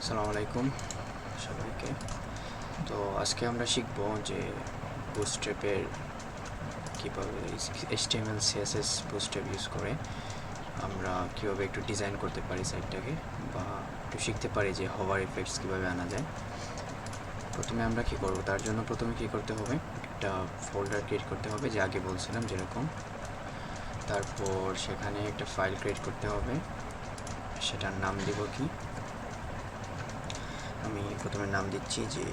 আসসালামু আলাইকুম সবাইকে। তো আজকে আমরা শিখব যে বুটস্ট্র্যাপের কীভাবে HTML CSS বুটস্ট্র্যাপ ইউজ করে আমরা কীভাবে একটু ডিজাইন করতে পারি সাইটটাকে, বা একটু শিখতে পারি যে হোভার এফেক্টস কীভাবে আনা যায়। প্রথমে আমরা কী করব, তার জন্য প্রথমে কী করতে হবে, একটা ফোল্ডার ক্রিয়েট করতে হবে, যে আগে বলছিলাম যেরকম। তারপর সেখানে একটা ফাইল ক্রিয়েট করতে হবে, সেটার নাম দিব কি, আমি প্রথমে নাম দিচ্ছি যে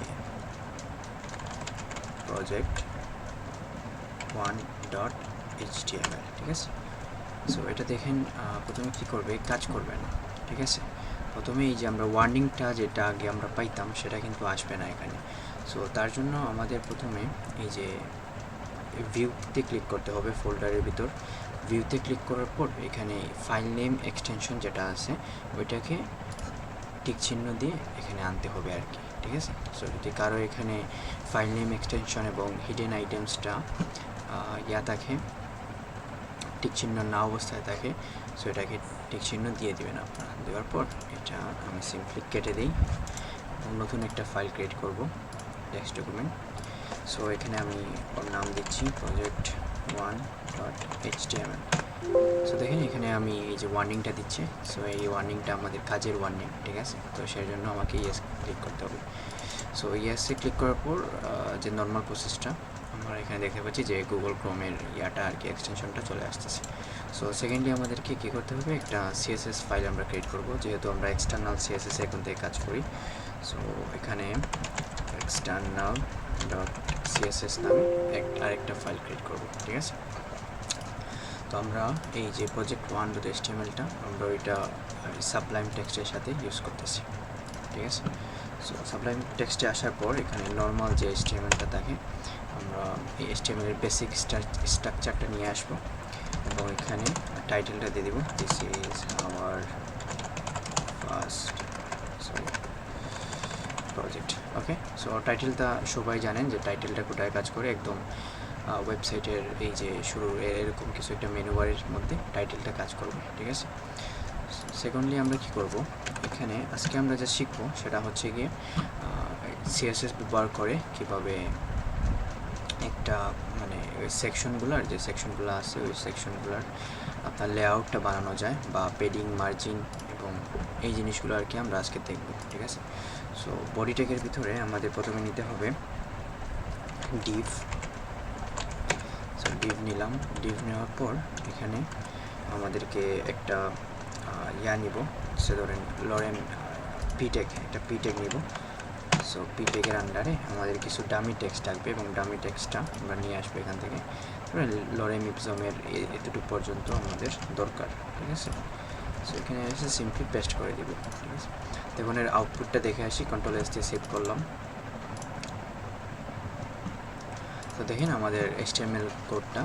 project1.html, ঠিক আছে। সো এটা দেখেন, প্রথমে কী করবে, কাজ করবে না, ঠিক আছে। প্রথমে এই যে আমরা ওয়ার্নিংটা যেটা আগে আমরা পাইতাম সেটা কিন্তু আসবে না এখানে। সো তার জন্য আমাদের প্রথমে এই যে ভিউতে ক্লিক করতে হবে, ফোল্ডারের ভিতর ভিউতে ক্লিক করার পর এখানে ফাইল নেম এক্সটেনশন যেটা আছে ওইটাকে টিক চিহ্ন দিয়ে এখানে আনতে হবে আর কি, ঠিক আছে। সো যদি কারো এখানে ফাইল নেম এক্সটেনশন এবং হিডেন আইটেমসটা থাকে, টিক চিহ্ন না অবস্থায় থাকে, সো এটাকে টিক চিহ্ন দিয়ে দেবেন আপনারা। দেওয়ার পর এটা আমি সিম্পলি কেটে দিই এবং নতুন একটা ফাইল ক্রিয়েট করব, টেক্সট ডকুমেন্ট। সো এখানে আমি ওর নাম দিচ্ছি project1.html। সো দেখেন এখানে আমি এই যে ওয়ার্নিংটা দিচ্ছে, সো এই ওয়ার্নিংটা আমাদের কাজের ওয়ার্নিং, ঠিক আছে। তো সেই জন্য আমাকে ইয়েস ক্লিক করতে হবে। সো ইয়েসে ক্লিক করার পর যে নর্মাল প্রসেসটা আমরা এখানে দেখতে পাচ্ছি যে গুগল ক্রোমের আর কি এক্সটেনশনটা চলে আসতেছে। সো সেকেন্ডলি আমাদেরকে কী করতে হবে, একটা সিএসএস ফাইল আমরা ক্রিয়েট করব, যেহেতু আমরা এক্সটার্নাল সিএসএস এখন থেকে কাজ করি। সো এখানে এক্সটার্নাল ডট সিএসএস নামে আরেকটা ফাইল ক্রিয়েট করব, ঠিক আছে। তো আমরা এই যে project1.htmlটা আমরা ওইটা সাবলাইম টেক্সটের সাথে ইউজ করতেছি, ঠিক আছে। সো সাবলাইম টেক্সটে আসার পর এখানে নর্মাল যে HTMLটা থাকে আমরা এই HTML-এর বেসিক স্ট্রাকচারটা নিয়ে আসবো এবং এখানে টাইটেলটা দিয়ে দিব, this is our first project. Okay, so টাইটেলটা সবাই জানেন যে টাইটেলটা কোথায় কাজ করে, একদম ওয়েবসাইটের এই যে শুরু এরকম কিছু একটা মেনু বারের মধ্যে টাইটেলটা কাজ করবে, ঠিক আছে। সেকেন্ডলি আমরা কি করব, এখানে আজকে আমরা যা শিখবো সেটা হচ্ছে গিয়ে সিএসএস ব্যবহার করে কিভাবে একটা মানে ওই সেকশনগুলোর যে সেকশনগুলো আছে ওই সেকশনগুলোর আপনার লেআউটটা বানানো যায়, বা পেডিং, মার্জিন এবং এই জিনিসগুলো আর কি আমরা আজকে দেখব, ঠিক আছে। সো বডি ট্যাগের ভিতরে আমাদের প্রথমে নিতে হবে ডিভ। সো ডিভ নিলাম, ডিভ নেওয়ার পর এখানে আমাদেরকে একটা নিব, সে ধরেন লরেন পিটেক, একটা পিটেক নিব। সো পিটেকের আন্ডারে আমাদের কিছু ডামি টেক্সট থাকবে এবং ডামি টেক্সটটা আমরা নিয়ে আসবো এখান থেকে, লরেম ইপজমের এতটুকু পর্যন্ত আমাদের দরকার, ঠিক আছে। সো এখানে এসে সিম্পলি পেস্ট করে দিব, ঠিক আছে। দেখুন এর আউটপুটটা দেখে আসি, কন্ট্রোল-S দিয়ে সেভ করলাম। তো দেখেন আমাদের HTML কোডটা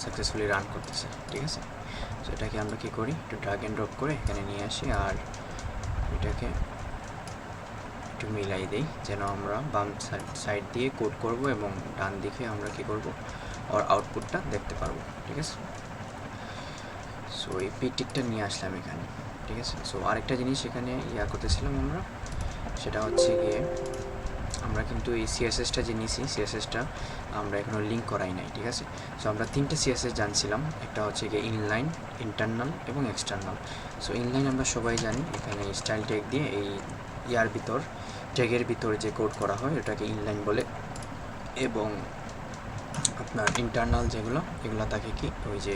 সাকসেসফুলি রান করতেছে, ঠিক আছে। সো এটাকে আমরা কী করি, একটু ড্রাগ অ্যান্ড ড্রপ করে এখানে নিয়ে আসি আর এটাকে একটু মিলাই দিই, যেন আমরা বাম সাইড দিয়ে কোড করব এবং ডান দিকে আমরা কী করব, ওর আউটপুটটা দেখতে পারবো, ঠিক আছে। সো এই পিটিকটা নিয়ে আসলাম এখানে, ঠিক আছে। সো আরেকটা জিনিস এখানে করতেছিলাম আমরা, সেটা হচ্ছে গিয়ে আমরা কিন্তু এই সিএসএসটা যে নিয়েছি, সিএসএসটা আমরা এখনও লিঙ্ক করাই নাই, ঠিক আছে। সো আমরা তিনটে সিএসএস জানছিলাম, একটা হচ্ছে গিয়ে ইনলাইন, ইন্টারনাল এবং এক্সটার্নাল। সো ইনলাইন আমরা সবাই জানি, এখানে স্টাইল ট্যাগ দিয়ে এই ভিতর ট্যাগের ভিতর যে কোড করা হয় ওটাকে ইনলাইন বলে, এবং আপনার ইন্টারনাল যেগুলো এগুলো থাকে কি ওই যে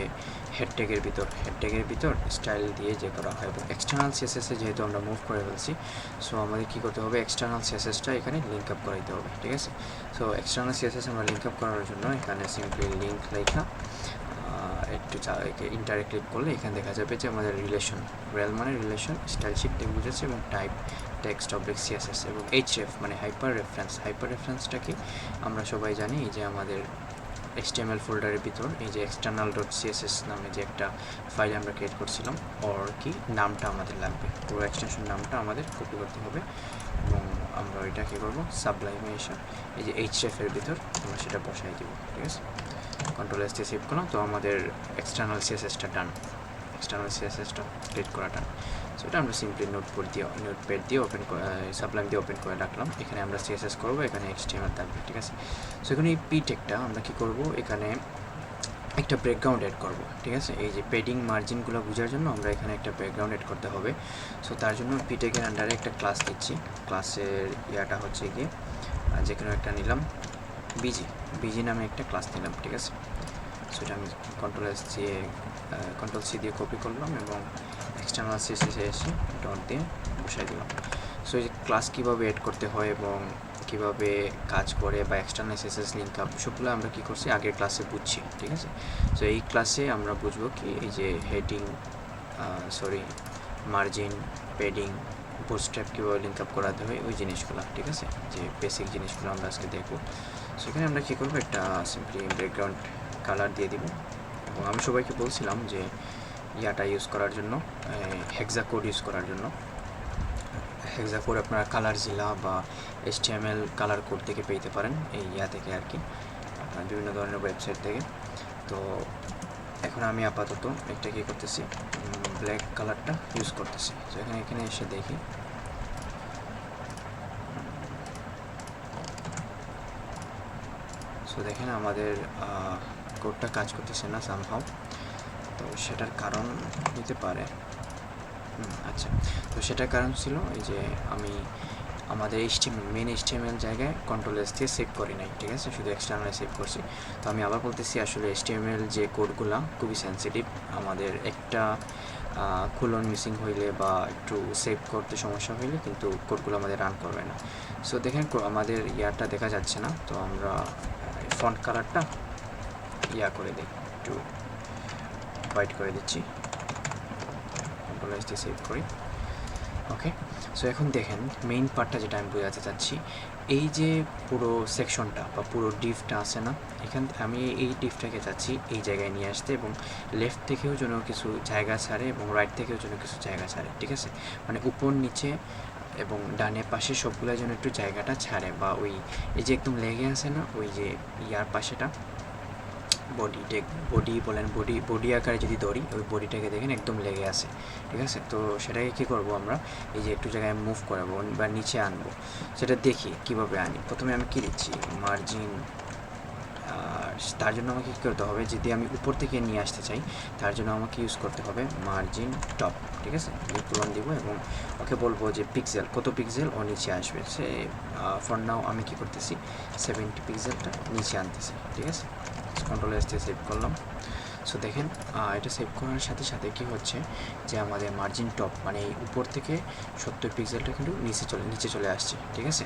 হেড ট্যাগের ভিতর স্টাইল দিয়ে যে করা হয়। এবং এক্সটার্নাল সিএসএসে যেহেতু আমরা মুভ করে ফেলছি, সো আমাদের কী করতে হবে, এক্সটার্নাল সিএসএসটা এখানে লিঙ্ক আপ করাইতে হবে, ঠিক আছে। সো এক্সটার্নাল সিএসএস আমরা লিঙ্ক আপ করার জন্য এখানে সিম্পলি লিঙ্ক লেখা একটু ইন্টারে ক্লিক করলে এখানে দেখা যাবে যে আমাদের রিলেশন, রেল মানে রিলেশন, স্টাইল শিফট বুঝেছে, এবং টাইপ টেক্সট অবজেক্ট সিএসএস, এবং href মানে হাইপার রেফারেন্সটা কি আমরা সবাই জানি, এই যে আমাদের HTML ফোল্ডারের ভিতর এই যে external ডট সিএসএস নামে যে একটা ফাইল আমরা ক্রিয়েট করছিলাম, ওর কি নামটা আমাদের লাগবে, পুরো এক্সটেনশন নামটা আমাদের কপি করতে হবে এবং আমরা ওইটা কী করবো, সাবলাইমে এসে এই যে href এর ভিতর আমরা সেটা বসাই দেবো, ঠিক আছে। কন্ট্রোল-S দিয়ে সেভ করলাম, তো আমাদের এক্সটার্নাল সিএসএসটা ডান। এক্সটার্নাল সিএসএসটা ক্রিয়েট করাটা। সো এটা আমরা সিম্পলি নোটপ্যাড দিয়ে ওপেন সাবলাইম দিয়ে ওপেন করে রাখলাম। এখানে আমরা সিএসএস করবো, এখানে HTML থাকবে, ঠিক আছে। সো এখানে এই পি টেকটা আমরা কী করবো, এখানে একটা ব্যাকগ্রাউন্ড অ্যাড করব, ঠিক আছে। এই যে পেডিং মার্জিনগুলো বোঝার জন্য আমরা এখানে একটা ব্যাকগ্রাউন্ড অ্যাড করতে হবে। সো তার জন্য পিটেকের আন্ডারে একটা ক্লাস দিচ্ছি। ক্লাসের ইয়াটা হচ্ছে গিয়ে যে কোনো একটা নিলাম, বিজি নামে একটা ক্লাস নিলাম, ঠিক আছে। সো এটা আমি কন্ট্রোল সি দিয়ে কপি করলাম এবং এক্সটার্নাল সিএসএসে এসে ডট দিয়ে বসাই দিলাম। সো এই যে ক্লাস কীভাবে অ্যাড করতে হয় এবং কীভাবে কাজ করে বা এক্সটার্নাল সিএসএস লিঙ্ক আপ সবগুলো আমরা কী করছি আগের ক্লাসে বুঝছি, ঠিক আছে। সো এই ক্লাসে আমরা বুঝবো কি এই যে হেডিং মার্জিন, পেডিং, বুটস্ট্র্যাপ কীভাবে লিঙ্ক আপ করাতে হয় ওই জিনিসগুলো, ঠিক আছে, যে বেসিক জিনিসগুলো আমরা আজকে দেখবো। সেখানে আমরা কী করবো, একটা সিম্পলি ব্যাকগ্রাউন্ড কালার দিয়ে দিব। এবং আমি সবাইকে বলছিলাম যে ইয়াটা ইউজ করার জন্য, হেক্সা কোড ইউজ করার জন্য। হেক্সা কোড আপনারা কালারজিলা বা HTML কালার কোড থেকে পেতে পারেন, এই ইয়া থেকে আর কি, আপনার বিভিন্ন ধরনের ওয়েবসাইট থেকে। তো এখন আমি আপাতত একটা কী করতেছি, ব্ল্যাক কালারটা ইউজ করতেছি। তো এখানে এসে দেখি, সো দেখেন আমাদের কোডটা কাজ করতেছে না সামহাউ। তো সেটার কারণ হতে পারে, আচ্ছা, তো সেটার কারণ ছিল এই যে আমি আমাদের মেন HTML জায়গায় কন্ট্রোল এস দিয়ে সেভ করি নাই, ঠিক আছে, শুধু এক্সটার্নালে সেভ করছি। তো আমি আবার বলতেছি আসলে HTML যে কোডগুলো খুবই সেন্সিটিভ, আমাদের একটা কোলন মিসিং হইলে বা একটু সেভ করতে সমস্যা হইলে কিন্তু কোডগুলো আমাদের রান করবে না। সো দেখেন আমাদের ইয়াটা দেখা যাচ্ছে না, তো আমরা ফন্ট কালারটা ইয়া করে দিই, একটু হোয়াইট করে দিচ্ছি, কন্ট্রোল এস দিয়ে সেভ করি। ওকে, সো এখন দেখেন মেইন পার্টটা যেটা আমি বোঝাতে চাচ্ছি, এই যে পুরো সেকশনটা বা পুরো ডিভটা আছে না, আমি এই ডিভটাকে চাচ্ছি এই জায়গায় নিয়ে আসতে এবং লেফট থেকেও যেন কিছু জায়গা ছাড়ে এবং রাইট থেকেও যেন কিছু জায়গা ছাড়ে, ঠিক আছে, মানে উপর নিচে এবং ডানে পাশে সবগুলো যেন একটু জায়গাটা ছাড়ে, বা ওই এই যে একদম লেগে আছে না ওই যে ইয়ার পাশেটা, বডি বলেন, বডি আকারে যদি ধরি ওই বডিটাকে দেখেন একদম লেগে আছে, ঠিক আছে। তো সেটাকে কী করবো আমরা, এই যে একটু জায়গায় মুভ করাবো বা নিচে আনবো, সেটা দেখি কীভাবে আনি। প্রথমে আমি কী দিচ্ছি, মার্জিন। তার জন্য আমাকে কী করতে হবে, যদি আমি উপর থেকে নিয়ে আসতে চাই তার জন্য আমাকে ইউজ করতে হবে মার্জিন টপ, ঠিক আছে, তুলন দিব এবং ওকে বলবো যে পিক্সেল, কত পিক্সেল ও নিচে আসবে। সে ফর নাও আমি কী করতেছি 70 পিক্সেলটা নিচে আনতেছি, ঠিক আছে। কন্ট্রোল এস দিয়ে সেভ করলাম। সো দেখেন এটা সেভ করার সাথে সাথে কী হচ্ছে যে আমাদের মার্জিন টপ মানে এই উপর থেকে 70 পিক্সেলটা কিন্তু নিচে চলে আসছে, ঠিক আছে।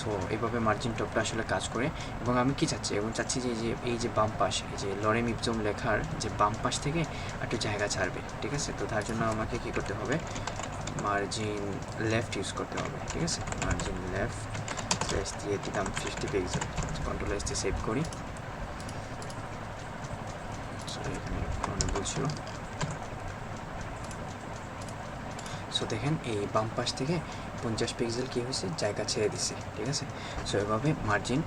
সো এইভাবে মার্জিন টপটা আসলে কাজ করে। এবং আমি কি চাচ্ছি, যে এই যে বাম পাশ, এই যে লরেম ইপসম লেখার যে বাম পাশ থেকে একটু জায়গা ছাড়বে, ঠিক আছে। তো তার জন্য আমাকে কী করতে হবে, মার্জিন লেফট ইউজ করতে হবে, ঠিক আছে। মার্জিন লেফট এস দিয়ে দিলাম 50 পিক্সেল, কন্ট্রোল এস দিয়ে সেভ করি। এখানে বলছিল, সো দেখেন এই বাম পাশ থেকে 50 পিক্সেল কী হয়েছে, জায়গা ছেড়ে দিছে, ঠিক আছে। সো এভাবে মার্জিন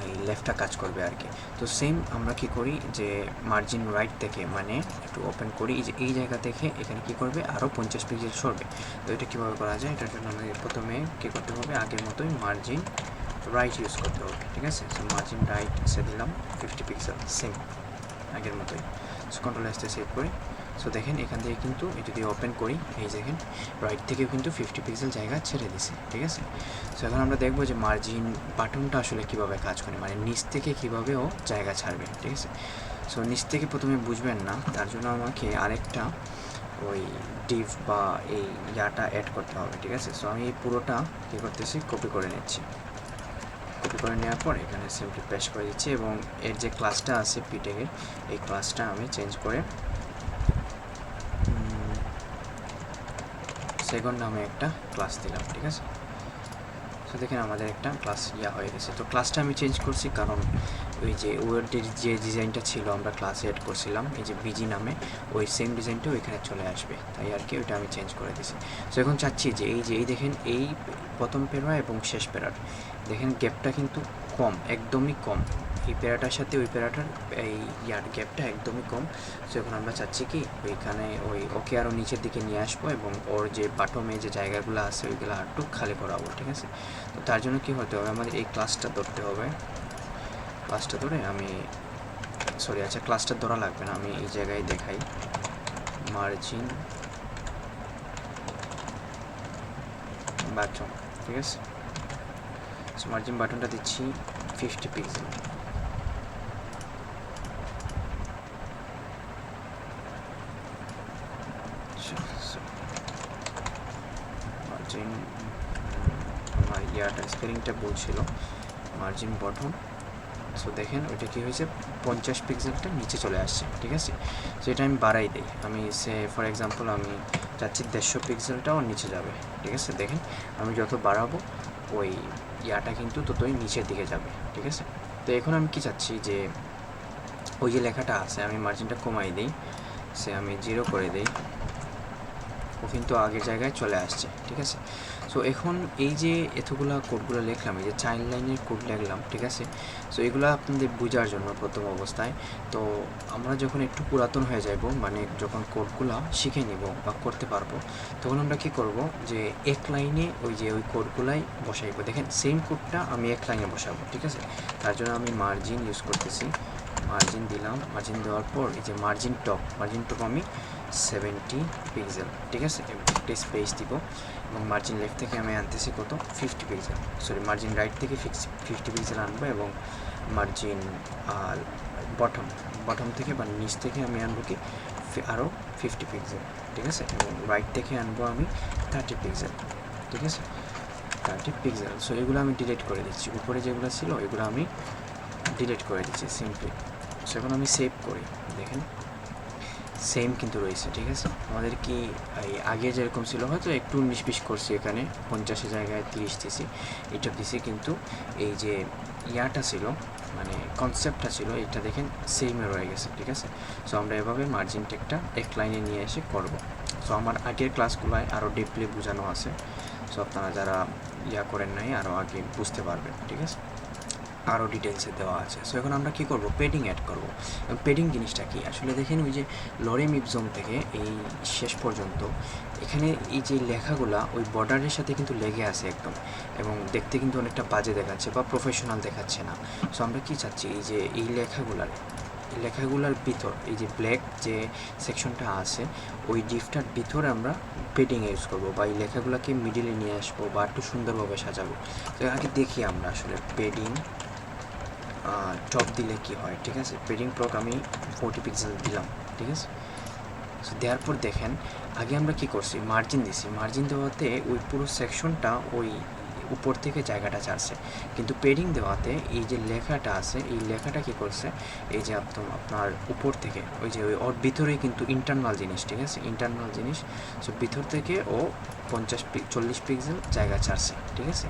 এই লেফটটা কাজ করবে আর কি। তো সেম আমরা কি করি যে মার্জিন রাইট থেকে, মানে একটু ওপেন করি, এই যে এই জায়গা থেকে এখানে কি করবে আরও 50 পিক্সেল সরবে। তো এটা কীভাবে করা যায়, এটার জন্য আমাদের প্রথমে কী করতে হবে, আগের মতোই মার্জিন রাইট ইউজ করতে হবে, ঠিক আছে। সো মার্জিন রাইট সে দিলাম 50 পিক্সেল, সেম আগের মতোই। সো কন্ট্রোল এস দিয়ে সেভ করি। সো দেখেন এখান থেকে কিন্তু যদি ওপেন করি, এই দেখেন রাইট থেকেও কিন্তু 50 পিক্সেল জায়গা ছেড়ে দিছে, ঠিক আছে। সো এখন আমরা দেখবো যে মার্জিন বাটনটা আসলে কীভাবে কাজ করে, মানে নিচ থেকে কীভাবে ও জায়গা ছাড়বে, ঠিক আছে। সো নিচ থেকে প্রথমে বুঝবেন না, তার জন্য আমাকে আরেকটা ওই ডিভ বা এই ইয়াটা অ্যাড করতে হবে, ঠিক আছে। সো আমি এই পুরোটা কী করতেছি, কপি করে নিচ্ছি। কপি করে নেওয়ার পর এখানে সিম্পলি পেস্ট করে দিচ্ছি এবং এর যে ক্লাসটা আছে পিটেকের, এই ক্লাসটা আমি চেঞ্জ করে সেকেন্ড নামে একটা ক্লাস দিলাম, ঠিক আছে। সো দেখেন আমাদের একটা ক্লাস হয়ে গেছে। তো ক্লাসটা আমি চেঞ্জ করছি কারণ ওই যে ওয়ার্ডের যে ডিজাইনটা ছিল আমরা ক্লাসে অ্যাড করছিলাম, এই যে বিজি নামে, ওই সেম ডিজাইনটাও এখানে চলে আসবে, তাই আর কি ওইটা আমি চেঞ্জ করে দিয়েছি। সো এখন চাচ্ছি যে এই দেখেন এই প্রথম প্যারা এবং শেষ প্যারার দেখেন গ্যাপটা কিন্তু কম, একদমই কম, এই প্যারাটার সাথে ওই প্যারাটার এই ইয়ার গ্যাপটা একদমই কম। সো এখন আমরা চাচ্ছি কি ওইখানে ওকে আরও নিচের দিকে নিয়ে আসবো এবং ওর যে বাটমে যে জায়গাগুলো আছে ওইগুলো একটু খালি করাবো, ঠিক আছে। তো তার জন্য কী হতে হবে, আমাদের এই ক্লাসটা ধরতে হবে। ক্লাসটা ধরে আমি আচ্ছা ক্লাসটা ধরা লাগবে না, আমি এই জায়গায় দেখাই মার্জিন বাটন, ঠিক আছে। সো মার্জিন বাটনটা দিচ্ছি 50 পিক্সেল। মার্জিন আমার ইয়াটা স্পেলিংটা বলছিল মার্জিন বটন। সো দেখেন ওইটা কী হয়েছে, 50 পিক্সেলটা নিচে চলে আসছে, ঠিক আছে। সো এটা আমি বাড়াই দিই, আমি ফর এক্সাম্পল আমি চাচ্ছি 150 পিক্সেলটাও নিচে যাবে, ঠিক আছে। দেখেন আমি যত বাড়াবো ওই ইয়াটা কিন্তু ততই নিচের দিকে যাবে, ঠিক আছে। তো এখন আমি কি চাচ্ছি যে ওই যে লেখাটা আছে আমি মার্জিনটা কমাই দিই, আমি 0 করে দিই, ও কিন্তু আগের জায়গায় চলে আসছে, ঠিক আছে। সো এখন এই যে এতগুলা কোডগুলো লিখলাম, এই যে চাইল্ড লাইনের কোড লিখলাম, ঠিক আছে। সো এগুলো আপনাদের বোঝার জন্য প্রথম অবস্থায়। তো আমরা যখন একটু পুরাতন হয়ে যাব, মানে যখন কোডগুলো শিখে নিব বা করতে পারবো, তখন আমরা কী করব যে এক লাইনে ওই কোডগুলাই বসাইবো। দেখেন সেম কোডটা আমি এক লাইনে বসাবো, ঠিক আছে। তার জন্য আমি মার্জিন ইউজ করতেছি, মার্জিন দিলাম, মার্জিন দেওয়ার পর এই যে মার্জিন টপ আমি 70 পিক্সেল, ঠিক আছে। একটা স্পেস দিব এবং মার্জিন লেফট থেকে আমি আনতেছি কত 50 পিক্সেল, মার্জিন রাইট থেকে 50 পিক্সেল আনবো এবং মার্জিন বটম থেকে বা নিচ থেকে আমি আনবো কি আরও 50 পিক্সেল, ঠিক আছে। এবং রাইট থেকে আনবো আমি 30 পিক্সেল, ঠিক আছে, 30 পিক্সেল। সো এগুলো আমি ডিলিট করে দিচ্ছি, উপরে যেগুলো ছিল এগুলো আমি ডিলিট করে দিচ্ছি সিম্পলি। সো এখন আমি সেভ করি, দেখেন সেম কিন্তু রয়েছে, ঠিক আছে। আমাদের কি এই আগে যেরকম ছিল হয়তো একটু 19-20 করছি, এখানে 50-এর জায়গায় 30 দিছি, এটা দিছি, কিন্তু এই যে ইয়াটা ছিল মানে কনসেপ্টটা ছিল এটা দেখেন সেমে রয়ে গেছে, ঠিক আছে। সো আমরা এভাবে মার্জিন টেকটা এক লাইনে নিয়ে এসে করব। সো আমার আগের ক্লাসগুলোয় আরও ডিপলি বোঝানো আছে, সো আপনারা যারা করেন নাই আরও আগে বুঝতে পারবেন, ঠিক আছে, আরও ডিটেলসে দেওয়া আছে। সো এখন আমরা কী করব, পেডিং অ্যাড করব। পেডিং জিনিসটা কি আসলে দেখেন, ওই যে লরেম ইপসম থেকে এই শেষ পর্যন্ত এখানে এই যে লেখাগুলা ওই বর্ডারের সাথে কিন্তু লেগে আছে একদম, এবং দেখতে কিন্তু অনেকটা বাজে দেখাচ্ছে বা প্রফেশনাল দেখাচ্ছে না। সো আমরা কী চাচ্ছি, এই যে এই লেখাগুলার ভিতর এই যে ব্ল্যাক যে সেকশনটা আছে ওই ডিপটার ভিতরে আমরা পেডিং ইউজ করব, বা এই লেখাগুলোকে মিডিলে নিয়ে আসবো বা একটু সুন্দরভাবে সাজাবো। তো আগে দেখি আমরা আসলে পেডিং টপ দিলে কি হয়, ঠিক আছে। পেডিং টপ আমি 40 পিক্সেল দিলাম, ঠিক আছে। সো দেওয়ার পর দেখেন আগে আমরা কি করছি, মার্জিন দিছি, মার্জিন দেওয়াতে ওই পুরো সেকশনটা ওই উপর থেকে জায়গাটা ছাড়ছে, কিন্তু পেডিং দেওয়াতে এই যে লেখাটা আছে এই লেখাটা কি করছে, এই যে আপনার উপর থেকে ওই যে ওর ভিতরে কিন্তু ইন্টারনাল জিনিস, ঠিক আছে, ইন্টারনাল জিনিস। সো ভিতর থেকে ও 40 পিক্সেল জায়গা ছাড়ছে, ঠিক আছে।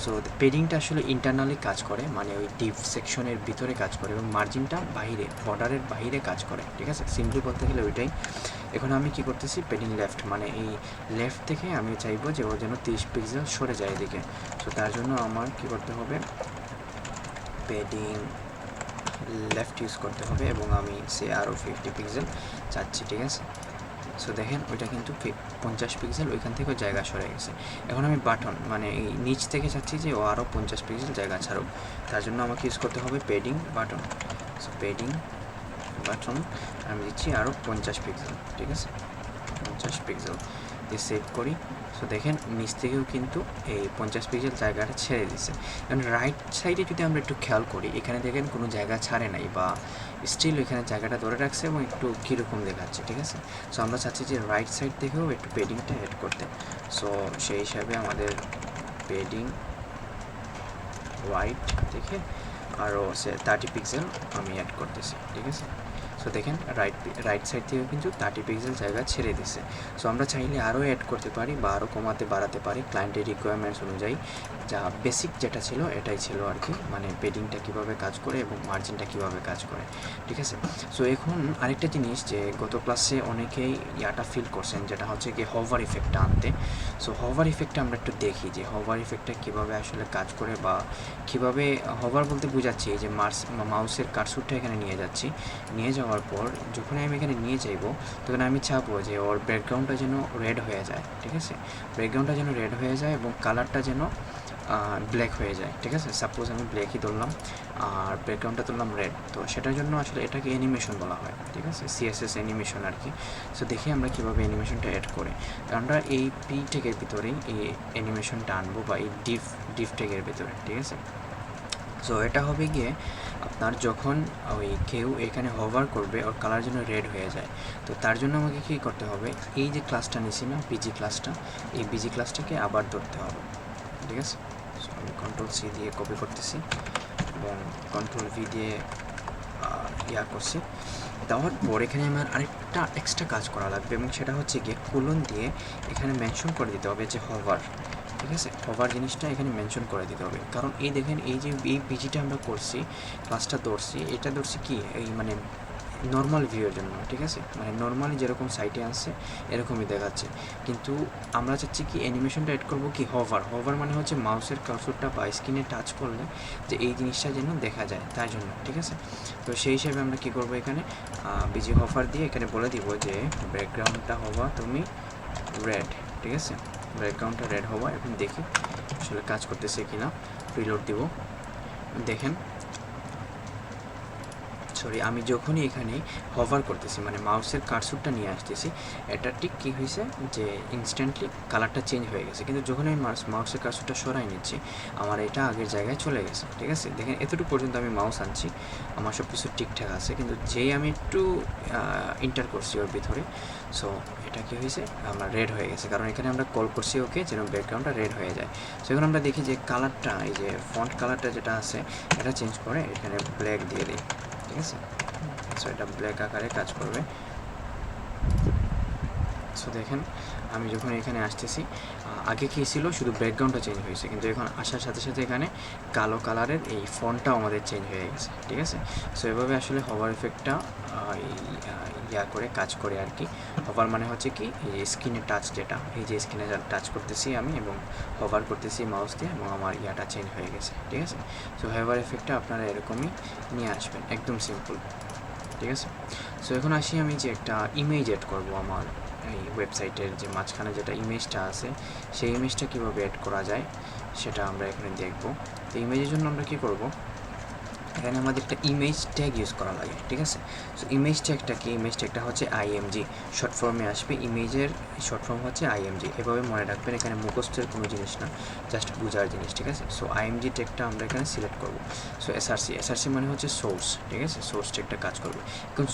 সো পেডিংটা আসলে ইন্টারনালি কাজ করে, মানে ওই ডিপ সেকশনের ভিতরে কাজ করে, এবং মার্জিনটা বাইরে বর্ডারের বাইরে কাজ করে, ঠিক আছে। সিম্পলি বলতে গেলে ওইটাই। এখন আমি কি করতেছি, পেডিং লেফট, মানে এই লেফট থেকে আমি চাইবো যে ও যেন 30 পিক্সেল সরে যায় এদিকে। সো তার জন্য আমার কি করতে হবে, পেডিং লেফট ইউজ করতে হবে, এবং আমি আরও 50 পিক্সেল চাচ্ছি, ঠিক আছে। সো দেখেন ওইটা কিন্তু 50 পিক্সেল ওইখান থেকে জায়গা সরে গেছে। এখন আমি বাটন মানে এই নিচ থেকে চাচ্ছি যে ও আরও 50 পিক্সেল জায়গা ছাড়ুক, তার জন্য আমাকে ইউজ করতে হবে padding button. So padding button আমি দিচ্ছি আরও 50 পিক্সেল, ঠিক আছে, 50 পিক্সেল দিয়ে সেভ করি। সো দেখেন নিচ থেকেও কিন্তু এই 50 পিক্সেল জায়গাটা ছেড়ে দিছে। কারণ রাইট সাইডে যদি আমরা একটু খেয়াল করি, এখানে দেখেন কোনো জায়গা ছাড়ে নাই, বা স্টিল এখানে জায়গাটা ধরে রাখছে এবং একটু কীরকম দেখাচ্ছে, ঠিক আছে। সো আমরা চাচ্ছি যে রাইট সাইড থেকেও একটু পেডিংটা অ্যাড করতে। সো সেই হিসাবে আমাদের পেডিং রাইট থেকে আরও 30 পিক্সেল আমি অ্যাড করতেছি, ঠিক আছে। সো দেখেন রাইট সাইড থেকে কিন্তু 30 পিক্সেল জায়গা ছেড়ে দিছে। সো আমরা চাইলে আরও অ্যাড করতে পারি বা আরও কমাতে বাড়াতে পারি ক্লায়েন্টের রিকোয়ারমেন্টস অনুযায়ী। যা বেসিক যেটা ছিল এটাই ছিল আর কি, মানে পেডিংটা কীভাবে কাজ করে এবং মার্জিনটা কীভাবে কাজ করে, ঠিক আছে। সো এখন আরেকটা জিনিস যে গত ক্লাসে অনেকেই ইয়াটা ফিল করছেন, যেটা হচ্ছে কি হভার ইফেক্টটা আনতে। সো হভার ইফেক্টটা আমরা একটু দেখি যে হভার ইফেক্টটা কীভাবে আসলে কাজ করে, বা কীভাবে হভার বলতে বোঝাচ্ছি যে মাউসের কার্সরটা এখানে নিয়ে যাচ্ছি, নিয়ে যাওয়ার পর যখন আমি এখানে নিয়ে যাইব তখন আমি চাবো যে ওর ব্যাকগ্রাউন্ডটা যেন রেড হয়ে যায়, ঠিক আছে। ব্যাকগ্রাউন্ডটা যেন রেড হয়ে যায় এবং কালারটা যেন ব্ল্যাক হয়ে যায়, ঠিক আছে। সাপোজ আমি ব্ল্যাকই ধরলাম আর ব্যাকগ্রাউন্ডটা তুললাম রেড, তো সেটার জন্য আসলে এটাকে অ্যানিমেশন বলা হয়, ঠিক আছে, সিএসএস অ্যানিমেশন আর কি। সো দেখি আমরা কীভাবে অ্যানিমেশনটা অ্যাড করে, আমরা এই পি টেগের ভিতরেই এই অ্যানিমেশনটা আনবো, বা এই ডিফ টেগের ভিতরে, ঠিক আছে। সো এটা হবে গিয়ে আপনার যখন ওই কেউ এখানে হভার করবে ওর কালার যেন রেড হয়ে যায়, তো তার জন্য আমাকে কী করতে হবে, এই যে ক্লাসটা নিছি না বিজি ক্লাসটা, এই বিজি ক্লাসটাকে আবার ধরতে হবে, ঠিক আছে। সো আমি কন্ট্রোল সি দিয়ে কপি করতেছি এবং কন্ট্রোল ভি দিয়ে ইয়া করছি। দেওয়ার পর এখানে আমার আরেকটা এক্সট্রা কাজ করা লাগবে, এবং সেটা হচ্ছে গিয়ে কোলন দিয়ে এখানে মেনশন করে দিতে হবে যে হভার, ঠিক আছে। হভার জিনিসটা এখানে মেনশন করে দিতে হবে, কারণ এই দেখেন এই যে এই পিজিটা আমরা করছি, ক্লাসটা ধরছি, এটা ধরছি কি এই মানে নর্মাল ভিউয়ের জন্য, ঠিক আছে, মানে নর্মালি যেরকম সাইটে আসছে এরকমই দেখাচ্ছে, কিন্তু আমরা চাচ্ছি কি অ্যানিমেশনটা অ্যাড করবো কি হভার মানে হচ্ছে মাউসের কার্সরটা বা স্ক্রিনে টাচ করলে যে এই জিনিসটা যেন দেখা যায় তার জন্য, ঠিক আছে। তো সেই হিসাবে আমরা কী করবো, এখানে বিজি হভার দিয়ে এখানে বলে দিব যে ব্যাকগ্রাউন্ডটা হওয়া তুমি রেড, ঠিক আছে, ব্যাকগ্রাউন্ডটা রেড হওয়া, এখন দেখি আসলে কাজ করতেছে কিনা, রিলোড দিব। দেখেন সরি, আমি যখনই এখানে হভার করতেছি মানে মাউসের কার্সরটা নিয়ে আসতেছি, এটা ঠিক কী হয়েছে যে ইনস্ট্যান্টলি কালারটা চেঞ্জ হয়ে গেছে, কিন্তু যখন আমি মাউসের কার্সরটা সরাই নিচ্ছি আমার এটা আগের জায়গায় চলে গেছে, ঠিক আছে। দেখেন এতটুকু পর্যন্ত আমি মাউস আনছি, আমার সব কিছু ঠিকঠাক আছে, কিন্তু যেই আমি একটু ইন্টার করছি ওর ভিতরে, সো এটা কী হয়েছে আমার রেড হয়ে গেছে, কারণ এখানে আমরা কল করছি ওকে যেন ব্যাকগ্রাউন্ডটা রেড হয়ে যায়। সো এখন আমরা দেখি যে কালারটা, এই যে ফন্ট কালারটা যেটা আছে এটা চেঞ্জ করে এখানে ব্ল্যাক দিয়ে দিই, ঠিক আছে। সো এটা ব্ল্যাক আকারে কাজ করবে। সো দেখেন আমি যখন এখানে আসতেছি, আগে কী ছিল শুধু ব্যাকগ্রাউন্ডটা চেঞ্জ হয়েছে, কিন্তু এখন আসার সাথে সাথে এখানে কালো কালারের এই ফন্টটাও আমাদের চেঞ্জ হয়ে গেছে, ঠিক আছে। সো এভাবে আসলে হভার ইফেক্টটা ইয়া করে কাজ করে আর কি। হভার মানে হচ্ছে কি এই যে স্ক্রিনে টাচ, যেটা এই যে স্ক্রিনে টাচ করতেছি আমি এবং হভার করতেছি মাউস দিয়ে এবং আমার ইয়াটা চেঞ্জ হয়ে গেছে, ঠিক আছে। সো হভার ইফেক্টটা আপনারা এরকমই নিয়ে আসবেন, একদম সিম্পল, ঠিক আছে। সো এখন আসি আমি যে একটা ইমেজ অ্যাড করবো আমার এই ওয়েবসাইটের যে মাঝখানে যেটা ইমেজটা আছে, সেই ইমেজটা কীভাবে অ্যাড করা যায় সেটা আমরা এখানে দেখব। তো ইমেজের জন্য আমরা কী করব, এখানে আমাদের একটা ইমেজ ট্যাগ ইউজ করা লাগে, ঠিক আছে। সো ইমেজ ট্যাগটা কি, ইমেজ ট্যাগটা হচ্ছে আইএমজি, শর্ট ফর্মে আসবে, ইমেজের শর্ট ফর্ম হচ্ছে আইএমজি, এভাবে মনে রাখবেন, এখানে মুখস্থের কোনো জিনিস না, জাস্ট বোঝার জিনিস, ঠিক আছে। সো আইএমজি ট্যাগটা আমরা এখানে সিলেক্ট করব। সো এসআরসি মানে হচ্ছে সোর্স, ঠিক আছে, সোর্স ট্যাগটা কাজ করবে। এখন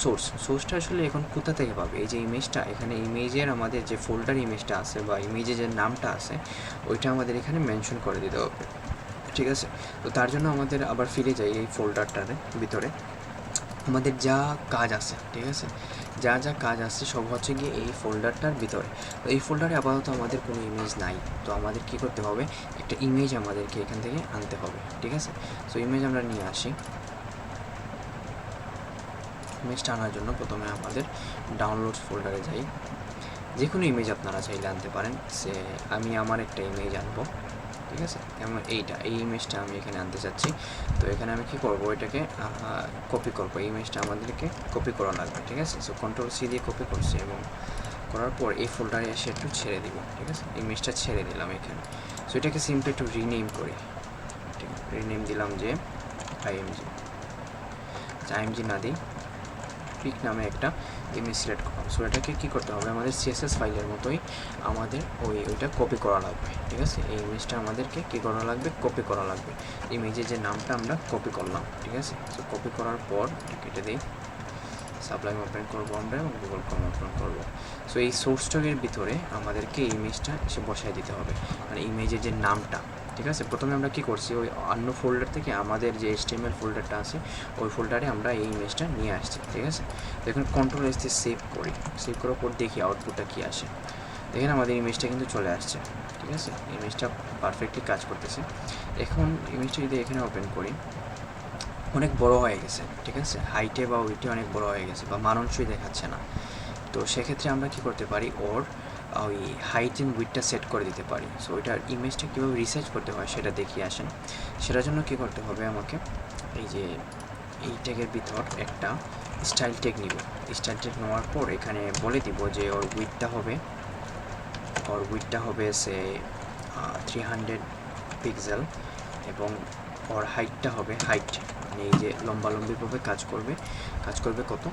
সোর্সটা আসলে এখন কোথা থেকে পাবে, এই যে ইমেজটা, এখানে ইমেজের আমাদের যে ফোল্ডার ইমেজটা আছে বা ইমেজের যে নামটা আছে ওইটা আমাদের এখানে মেনশন করে দিতে হবে, ঠিক আছে। তো তার জন্য আমাদের আবার ফিরে যাই এই ফোল্ডারটার ভিতরে, আমাদের যা কাজ আছে, ঠিক আছে, যা যা কাজ আছে সব হচ্ছে গিয়ে এই ফোল্ডারটার ভিতরে। তো এই ফোল্ডারে আপাতত আমাদের কোনো ইমেজ নাই, তো আমাদের কী করতে হবে, একটা ইমেজ আমাদেরকে এখান থেকে আনতে হবে, ঠিক আছে। সো ইমেজ আমরা নিয়ে আসি, ইমেজটা আনার জন্য প্রথমে আমাদের ডাউনলোডস ফোল্ডারে যাই, যে কোনো ইমেজ আপনারা চাইলে আনতে পারেন। আমি আমার একটা ইমেজ আনবো, ঠিক আছে, যেমন এই ইমেজটা আমি এখানে আনতে চাচ্ছি। তো এখানে আমি কী করবো, এটাকে কপি করবো, এই ইমেজটা আমাদেরকে কপি করা লাগবে, ঠিক আছে। সো কন্ট্রোল সি দিয়ে কপি করছি এবং করার পর এই ফোল্ডারে এসে একটু ছেড়ে দিব, ঠিক আছে, ইমেজটা ছেড়ে দিলাম এখানে। সো এটাকে সিম্পলি একটু রিনেম করি, ঠিক আছে, রিনেম দিলাম যে আইএমজি না দিই, পিক নামে একটা ইমেজ সিলেক্ট করলাম। সো এটাকে কী করতে হবে, আমাদের সিএসএস ফাইলের মতোই আমাদের ওইটা কপি করা লাগবে, ঠিক আছে। এই ইমেজটা আমাদেরকে কী করা লাগবে, কপি করা লাগবে, ইমেজের যে নামটা আমরা কপি করলাম, ঠিক আছে। সো কপি করার পর এটা কেটে দিই, সাবলাইম ওপেন করবো আমরা এবং গুগল ক্রোম ওপেন করবো। সো এই সোর্স ট্যাগের ভিতরে আমাদেরকে ইমেজটা এসে বসায় দিতে হবে, মানে ইমেজের যে নামটা, ঠিক আছে, প্রথমে আমরা কী করছি, ওই অন্য ফোল্ডার থেকে আমাদের যে HTML ফোল্ডারটা আছে ওই ফোল্ডারে আমরা এই ইমেজটা নিয়ে আসছি। ঠিক আছে, দেখুন কন্ট্রোল এস দিয়ে সেভ করি, সেভ করার পর দেখি আউটপুটটা কী আসে। দেখেন আমাদের ইমেজটা কিন্তু চলে আসছে। ঠিক আছে, ইমেজটা পারফেক্টলি কাজ করতেছে। এখন ইমেজটা যদি এখানে ওপেন করি, অনেক বড় হয়ে গেছে। ঠিক আছে, হাইটে বা উইটে অনেক বড় হয়ে গেছে বা মানানসই দেখাচ্ছে না। তো সেক্ষেত্রে আমরা কী করতে পারি, ওর ওই হাইট অ্যান্ড উইথটা সেট করে দিতে পারি। সো ওইটার ইমেজটা কীভাবে রিসার্চ করতে হয় সেটা দেখিয়ে আসেন। সেটার জন্য কী করতে হবে, আমাকে এই যে এই ট্যাগের ভিতর একটা স্টাইল ট্যাগ নিব। স্টাইল ট্যাগ নেওয়ার পর এখানে বলে দিব যে ওর উইথটা হবে সে 300 পিক্সেল এবং ওর হাইটটা হবে মানে এই যে লম্বালম্বিভাবে কাজ করবে কত,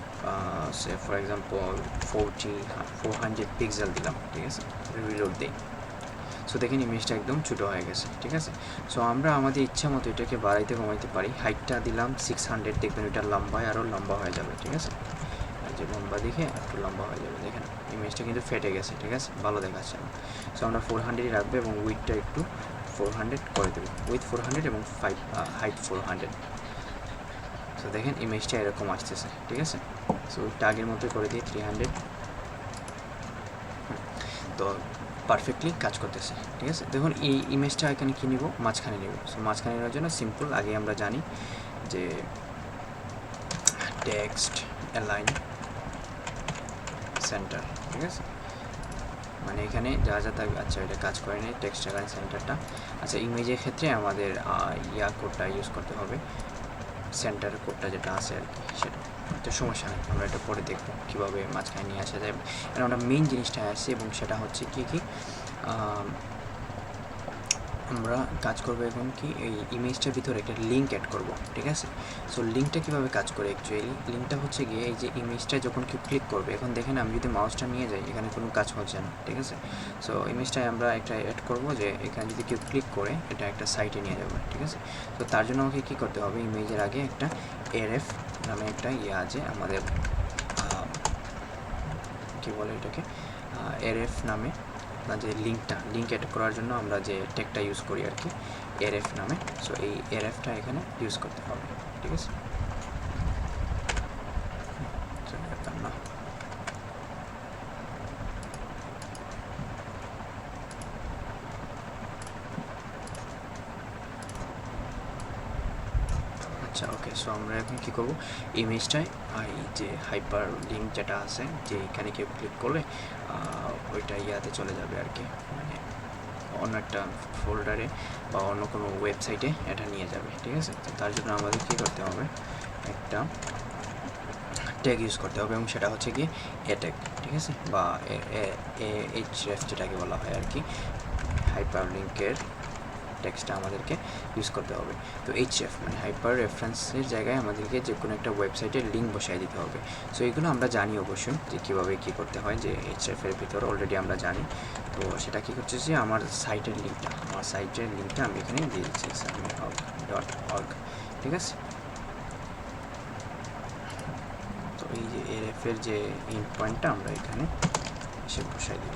সে ফর এক্সাম্পল 400 পিক্সেল দিলাম। ঠিক আছে, রিলোড দেই। সো দেখেন ইমেজটা একদম ছোটো হয়ে গেছে। ঠিক আছে, সো আমরা আমাদের ইচ্ছা মতো এটাকে বাড়াইতে কমাইতে পারি। হাইটটা দিলাম 600, দেখবেন এটা লম্বায় আরও লম্বা হয়ে যাবে। ঠিক আছে, এই যে লম্বা দেখে একটু লম্বা হয়ে যাবে। দেখেন ইমেজটা কিন্তু ফেটে গেছে। ঠিক আছে, ভালো দেখাচ্ছে না। সো আমরা 400ই রাখবো এবং উইথটা একটু 400 করে দেবো, উইথ 400 এবং হাইট 400। সো দেখেন ইমেজটা এরকম আসতেছে। ঠিক আছে, সো টাগের মতো করে দিই 300। তো পারফেক্টলি কাজ করতেছে। ঠিক আছে, দেখুন এই ইমেজটা এখানে কী নিব, মাঝখানে নেব। সো মাঝখানে নেওয়ার জন্য সিম্পল, আগে আমরা জানি যে টেক্সট অ্যালাইন সেন্টার। ঠিক আছে, মানে এখানে যা থাকবে। আচ্ছা, এটা কাজ করে নেই টেক্সট অ্যালাইন সেন্টারটা। আচ্ছা, ইমেজের ক্ষেত্রে আমাদের কোডটা ইউজ করতে হবে, সেন্টার কোডটা যেটা আছে আর কি, সেটা তো সমস্যা নেই, আমরা এটা পরে দেখবো কীভাবে মাঝখানে নিয়ে আসা যায়। এখন আমরা মেইন জিনিসটা আসছি এবং সেটা হচ্ছে কি আমরা কাজ করবো এখন কি, এই ইমেজটার ভিতরে একটা লিঙ্ক অ্যাড করব। ঠিক আছে, সো লিঙ্কটা কীভাবে কাজ করে, অ্যাকচুয়ালি লিঙ্কটা হচ্ছে গিয়ে এই যে ইমেজটা যখন কেউ ক্লিক করবে, এখন দেখেন আমি যদি মাউসটা নিয়ে যাই এখানে কোনো কাজ হচ্ছে না। ঠিক আছে, সো ইমেজটায় আমরা একটা অ্যাড করব যে এখানে যদি কেউ ক্লিক করে এটা একটা সাইটে নিয়ে যাবে। ঠিক আছে, তো তার জন্য আমাকে কী করতে হবে, ইমেজের আগে একটা AREF নামে একটা আছে আমাদের, কী বলে এটাকে, AREF নামে যে লিঙ্ক অ্যাড করার জন্য আমরা যে ট্যাগটা ইউজ করি আর কি, AREF নামে। সো এই AREFটা এখানে ইউজ করতে হবে। ঠিক আছে, না আচ্ছা, ওকে। সো আমরা এখন কী করবো, ইমেজটায় এই যে হাইপার লিঙ্ক যেটা আছে, যে এখানে কেউ ক্লিক করলে ওইটা চলে যাবে আর কি, মানে অন্য একটা ফোল্ডারে বা অন্য কোনো ওয়েবসাইটে এটা নিয়ে যাবে। ঠিক আছে, তো তার জন্য আমাদের কী করতে হবে, একটা ট্যাগ ইউজ করতে হবে এবং সেটা হচ্ছে কি ট্যাগ। ঠিক আছে, বা href যেটাকে বলা হয় আর কি, হাইপার লিঙ্কের টেক্সটটা আমাদেরকে ইউজ করতে হবে। তো href মানে হাইপার রেফারেন্সের জায়গায় আমাদেরকে যে কোনো একটা ওয়েবসাইটের লিঙ্ক বসাই দিতে হবে। সো এইগুলো আমরা জানি অবশ্যই যে কীভাবে কী করতে হয়, যে href-এর ভিতরে অলরেডি আমরা জানি। তো সেটা কী করছে যে আমার সাইটের লিঙ্কটা আমি এখানে দিয়ে দিচ্ছি samihawk.org। ঠিক আছে, তো এই যে AREF-এর যে ইন্ড পয়েন্টটা আমরা এখানে এসে বসাই দিব।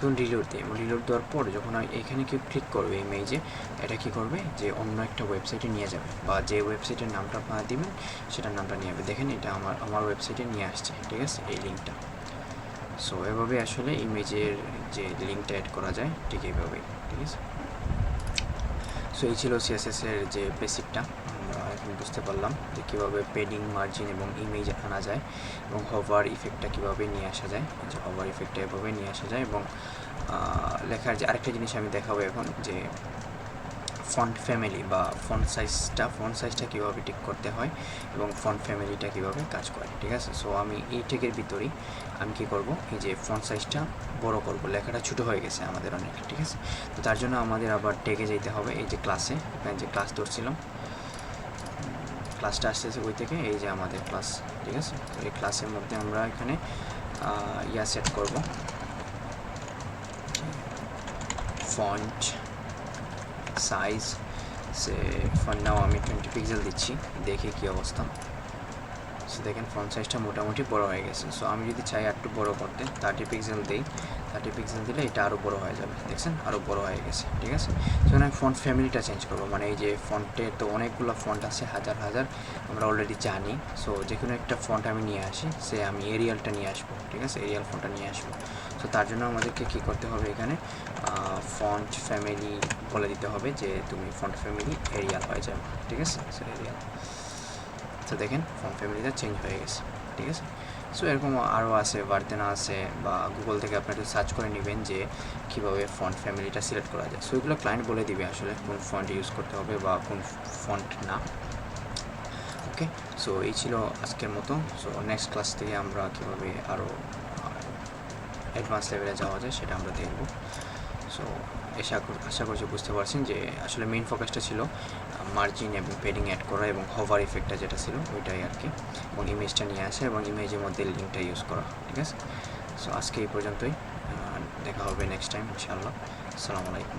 যখন রিলোড দিই, রিলোড দেওয়ার পর যখন এখানে কেউ ক্লিক করবে ইমেজে, এটা কী করবে যে অন্য একটা ওয়েবসাইটে নিয়ে যাবে, বা যে ওয়েবসাইটের নামটা আপনারা দিবেন সেটার নামটা নিয়ে যাবে। দেখেন এটা আমার ওয়েবসাইটে নিয়ে আসছে। ঠিক আছে, এই লিঙ্কটা। সো এভাবে আসলে ইমেজের যে লিঙ্কটা অ্যাড করা যায়, ঠিক এইভাবেই। ঠিক আছে, সো এই ছিল CSS-এর যে বেসিকটা। আমরা এখন বুঝতে পারলাম যে কীভাবে পেডিং, মার্জিন এবং ইমেজ আনা যায় এবং হভার ইফেক্টটা কীভাবে নিয়ে আসা যায়। যে হভার ইফেক্টটা এভাবে নিয়ে আসা যায় এবং লেখার যে আরেকটা জিনিস আমি দেখাবো এখন, যে ফন্ট ফ্যামিলি বা ফন্ট সাইজটা কীভাবে ঠিক করতে হয় এবং ফন্ট ফ্যামিলিটা কীভাবে কাজ করে। ঠিক আছে, সো আমি এই ট্যাগের ভিতরেই আমি কী করব, এই যে ফন্ট সাইজটা বড় করব, লেখাটা ছোটো হয়ে গেছে আমাদের অনেক। ঠিক আছে, তো তার জন্য আমাদের আবার ট্যাগে যেতে হবে, এই যে ক্লাসে, এখানে যে ক্লাস ধরছিলাম, ক্লাসটা আসতেছে ওই থেকে, এই যে আমাদের ক্লাস। ঠিক আছে, তো এই ক্লাসের মধ্যে আমরা এখানে সেট করব, font size say for now আমি 20 পিক্সেল দিচ্ছি, দেখি কী অবস্থা। সো দেখেন ফন্ট সাইজটা মোটামুটি বড় হয়ে গেছে। সো আমি যদি চাই একটু বড় করতে 30 পিক্সেল দিই, 30 পিক্সেল দিলে এটা আরও বড় হয়ে যাবে, দেখছেন আরও বড় হয়ে গেছে, ঠিক আছে। সেখানে আমি ফন্ট ফ্যামিলিটা চেঞ্জ করবো, মানে এই যে ফন্টে তো অনেকগুলো ফন্ট আছে, হাজার হাজার, আমরা অলরেডি জানি। সো যে কোনো একটা ফন্ট আমি নিয়ে আসি, সে আমি এরিয়ালটা নিয়ে আসবো, ঠিক আছে, এরিয়াল ফন্টটা নিয়ে আসবো। সো তার জন্য আমাদেরকে কী করতে হবে, এখানে ফন্ট ফ্যামিলি বলে দিতে হবে যে তুমি ফন্ট ফ্যামিলি এরিয়াল হয়ে যাবে, ঠিক আছে। সো এরিয়াল, তো দেখেন ফন্ট ফ্যামিলিটা চেঞ্জ হয়ে গেছে, ঠিক আছে। সো এরকম আরও আছে, ভার্তেনা আছে, বা গুগল থেকে আপনি একটু সার্চ করে নেবেন যে কীভাবে ফন্ট ফ্যামিলিটা সিলেক্ট করা যায়। সো এগুলো ক্লায়েন্ট বলে দিবে আসলে কোন ফন্ট ইউজ করতে হবে বা কোন ফন্ট না। ওকে, সো এই ছিল আজকের মতো। সো নেক্সট ক্লাস থেকে আমরা কীভাবে আরও অ্যাডভান্স লেভেলে যাওয়া যায় সেটা আমরা দেখব। সো আশা করছি বুঝতে পারছেন যে আসলে মেইন ফোকাসটা ছিল মার্জিন এবং পেডিং অ্যাড করা এবং হভার ইফেক্টটা যেটা ছিল ওইটাই আর কি, এবং ইমেজটা নিয়ে আসা এবং ইমেজের মধ্যে লিঙ্কটা ইউজ করা, ঠিক আছে। সো আজকে এই পর্যন্তই, দেখা হবে নেক্সট টাইম ইনশাআল্লাহ। আসসালামু আলাইকুম।